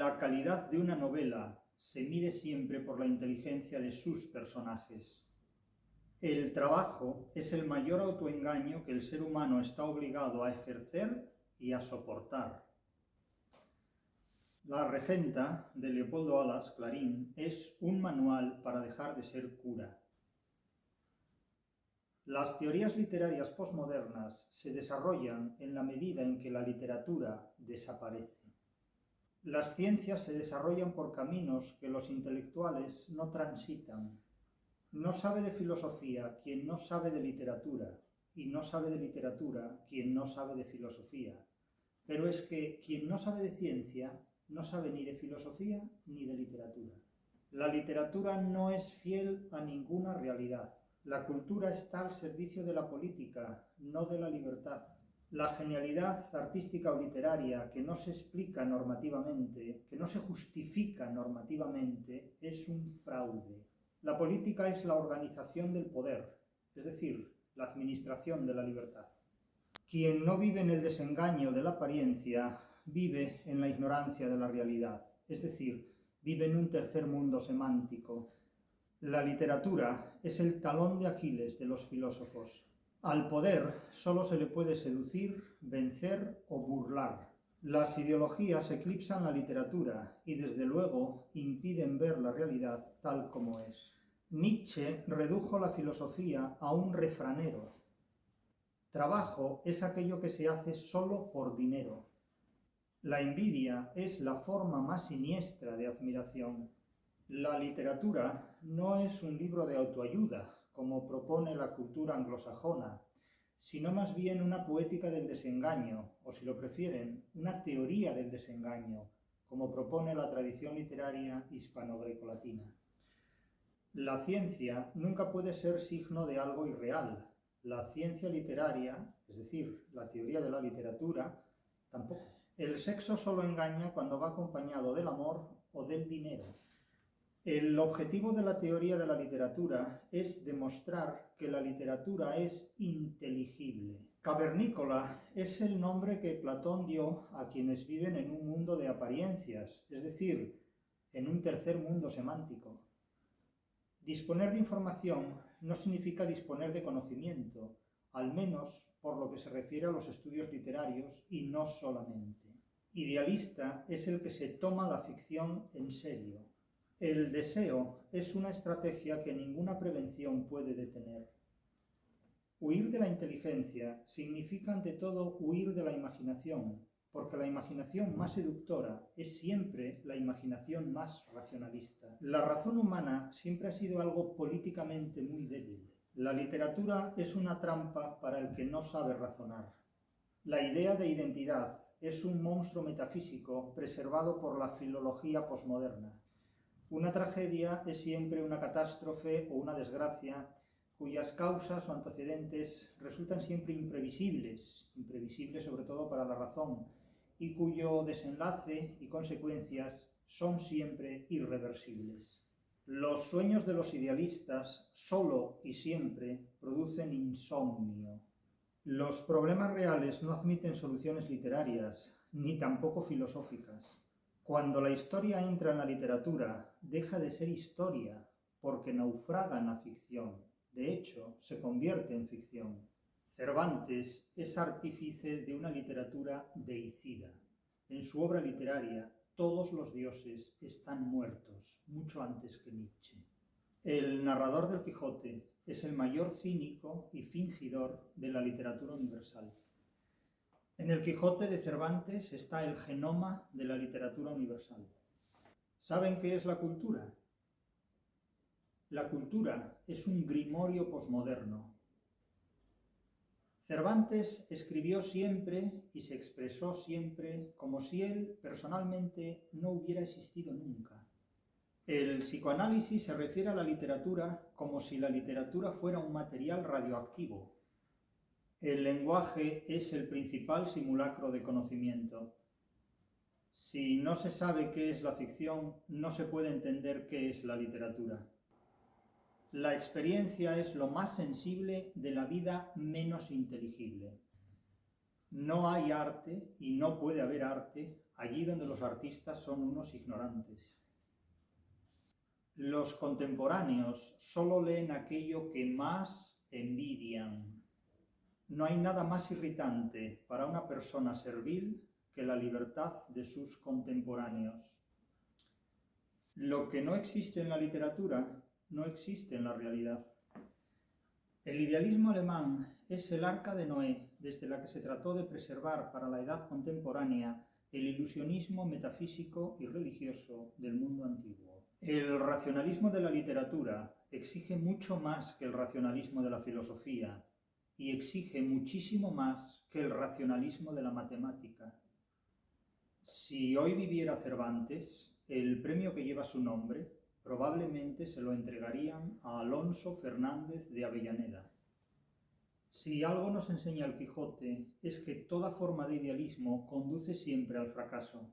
La calidad de una novela se mide siempre por la inteligencia de sus personajes. El trabajo es el mayor autoengaño que el ser humano está obligado a ejercer y a soportar. La Regenta, de Leopoldo Alas, Clarín, es un manual para dejar de ser cura. Las teorías literarias posmodernas se desarrollan en la medida en que la literatura desaparece. Las ciencias se desarrollan por caminos que los intelectuales no transitan. No sabe de filosofía quien no sabe de literatura, y no sabe de literatura quien no sabe de filosofía. Pero es que quien no sabe de ciencia no sabe ni de filosofía ni de literatura. La literatura no es fiel a ninguna realidad. La cultura está al servicio de la política, no de la libertad. La genialidad artística o literaria que no se explica normativamente, que no se justifica normativamente, es un fraude. La política es la organización del poder, es decir, la administración de la libertad. Quien no vive en el desengaño de la apariencia, vive en la ignorancia de la realidad, es decir, vive en un tercer mundo semántico. La literatura es el talón de Aquiles de los filósofos. Al poder solo se le puede seducir, vencer o burlar. Las ideologías eclipsan la literatura y desde luego impiden ver la realidad tal como es. Nietzsche redujo la filosofía a un refranero. Trabajo es aquello que se hace solo por dinero. La envidia es la forma más siniestra de admiración. La literatura no es un libro de autoayuda, como propone la cultura anglosajona, sino más bien una poética del desengaño, o si lo prefieren, una teoría del desengaño, como propone la tradición literaria hispano-grecolatina. La ciencia nunca puede ser signo de algo irreal. La ciencia literaria, es decir, la teoría de la literatura, tampoco. El sexo solo engaña cuando va acompañado del amor o del dinero. El objetivo de la teoría de la literatura es demostrar que la literatura es inteligible. Cavernícola es el nombre que Platón dio a quienes viven en un mundo de apariencias, es decir, en un tercer mundo semántico. Disponer de información no significa disponer de conocimiento, al menos por lo que se refiere a los estudios literarios y no solamente. Idealista es el que se toma la ficción en serio. El deseo es una estrategia que ninguna prevención puede detener. Huir de la inteligencia significa ante todo huir de la imaginación, porque la imaginación más seductora es siempre la imaginación más racionalista. La razón humana siempre ha sido algo políticamente muy débil. La literatura es una trampa para el que no sabe razonar. La idea de identidad es un monstruo metafísico preservado por la filología posmoderna. Una tragedia es siempre una catástrofe o una desgracia cuyas causas o antecedentes resultan siempre imprevisibles sobre todo para la razón, y cuyo desenlace y consecuencias son siempre irreversibles. Los sueños de los idealistas solo y siempre producen insomnio. Los problemas reales no admiten soluciones literarias, ni tampoco filosóficas. Cuando la historia entra en la literatura, deja de ser historia, porque naufraga en la ficción. De hecho, se convierte en ficción. Cervantes es artífice de una literatura deicida. En su obra literaria, todos los dioses están muertos, mucho antes que Nietzsche. El narrador del Quijote es el mayor cínico y fingidor de la literatura universal. En el Quijote de Cervantes está el genoma de la literatura universal. ¿Saben qué es la cultura? La cultura es un grimorio posmoderno. Cervantes escribió siempre y se expresó siempre como si él personalmente no hubiera existido nunca. El psicoanálisis se refiere a la literatura como si la literatura fuera un material radioactivo. El lenguaje es el principal simulacro de conocimiento. Si no se sabe qué es la ficción, no se puede entender qué es la literatura. La experiencia es lo más sensible de la vida menos inteligible. No hay arte y no puede haber arte allí donde los artistas son unos ignorantes. Los contemporáneos solo leen aquello que más envidian. No hay nada más irritante para una persona servil que la libertad de sus contemporáneos. Lo que no existe en la literatura no existe en la realidad. El idealismo alemán es el arca de Noé, desde la que se trató de preservar para la edad contemporánea el ilusionismo metafísico y religioso del mundo antiguo. El racionalismo de la literatura exige mucho más que el racionalismo de la filosofía y exige muchísimo más que el racionalismo de la matemática. Si hoy viviera Cervantes, el premio que lleva su nombre probablemente se lo entregarían a Alonso Fernández de Avellaneda. Si algo nos enseña el Quijote es que toda forma de idealismo conduce siempre al fracaso.